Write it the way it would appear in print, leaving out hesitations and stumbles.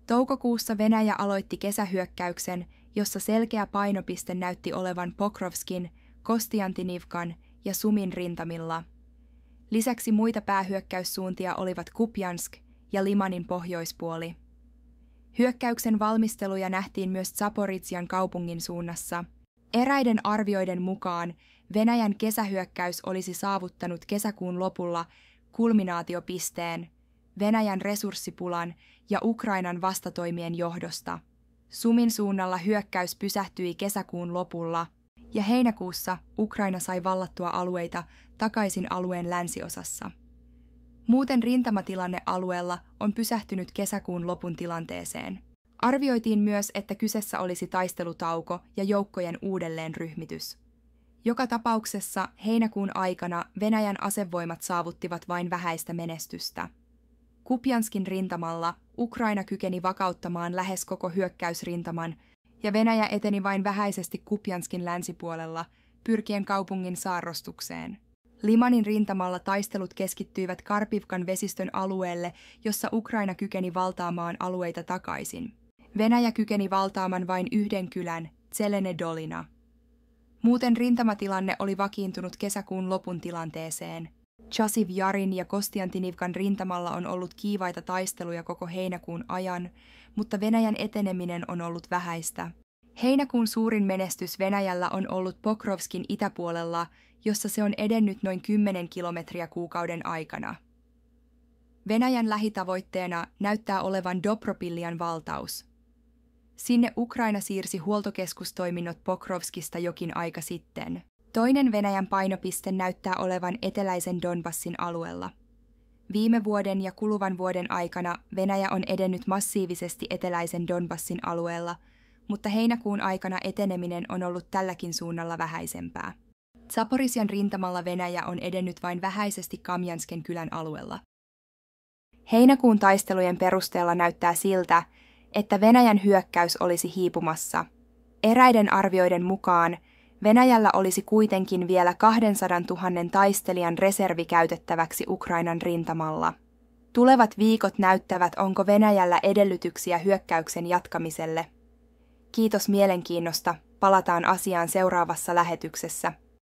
Toukokuussa Venäjä aloitti kesähyökkäyksen, jossa selkeä painopiste näytti olevan Pokrovskin, Kostiantinivkan ja Sumin rintamilla. Lisäksi muita päähyökkäyssuuntia olivat Kupjansk ja Limanin pohjoispuoli. Hyökkäyksen valmisteluja nähtiin myös Zaporižžjan kaupungin suunnassa. Eräiden arvioiden mukaan Venäjän kesähyökkäys olisi saavuttanut kesäkuun lopulla kulminaatiopisteen Venäjän resurssipulan ja Ukrainan vastatoimien johdosta. Sumin suunnalla hyökkäys pysähtyi kesäkuun lopulla, ja heinäkuussa Ukraina sai vallattua alueita takaisin alueen länsiosassa. Muuten rintamatilanne alueella on pysähtynyt kesäkuun lopun tilanteeseen. Arvioitiin myös, että kyseessä olisi taistelutauko ja joukkojen uudelleenryhmitys. Joka tapauksessa heinäkuun aikana Venäjän asevoimat saavuttivat vain vähäistä menestystä. Kupjanskin rintamalla Ukraina kykeni vakauttamaan lähes koko hyökkäysrintaman, ja Venäjä eteni vain vähäisesti Kupjanskin länsipuolella, pyrkien kaupungin saarrostukseen. Limanin rintamalla taistelut keskittyivät Karpivkan vesistön alueelle, jossa Ukraina kykeni valtaamaan alueita takaisin. Venäjä kykeni valtaamaan vain yhden kylän, Zelenedolina. Muuten rintamatilanne oli vakiintunut kesäkuun lopun tilanteeseen. Chasiv Jarin ja Kostiantinivkan rintamalla on ollut kiivaita taisteluja koko heinäkuun ajan, mutta Venäjän eteneminen on ollut vähäistä. Heinäkuun suurin menestys Venäjällä on ollut Pokrovskin itäpuolella, jossa se on edennyt noin 10 kilometriä kuukauden aikana. Venäjän lähitavoitteena näyttää olevan Dobropiljan valtaus. Sinne Ukraina siirsi huoltokeskustoiminnot Pokrovskista jokin aika sitten. Toinen Venäjän painopiste näyttää olevan eteläisen Donbassin alueella. Viime vuoden ja kuluvan vuoden aikana Venäjä on edennyt massiivisesti eteläisen Donbassin alueella, mutta heinäkuun aikana eteneminen on ollut tälläkin suunnalla vähäisempää. Zaporižžjan rintamalla Venäjä on edennyt vain vähäisesti Kamjansken kylän alueella. Heinäkuun taistelujen perusteella näyttää siltä, että Venäjän hyökkäys olisi hiipumassa. Eräiden arvioiden mukaan Venäjällä olisi kuitenkin vielä 200 000 taistelijan reservi käytettäväksi Ukrainan rintamalla. Tulevat viikot näyttävät, onko Venäjällä edellytyksiä hyökkäyksen jatkamiselle. Kiitos mielenkiinnosta, palataan asiaan seuraavassa lähetyksessä.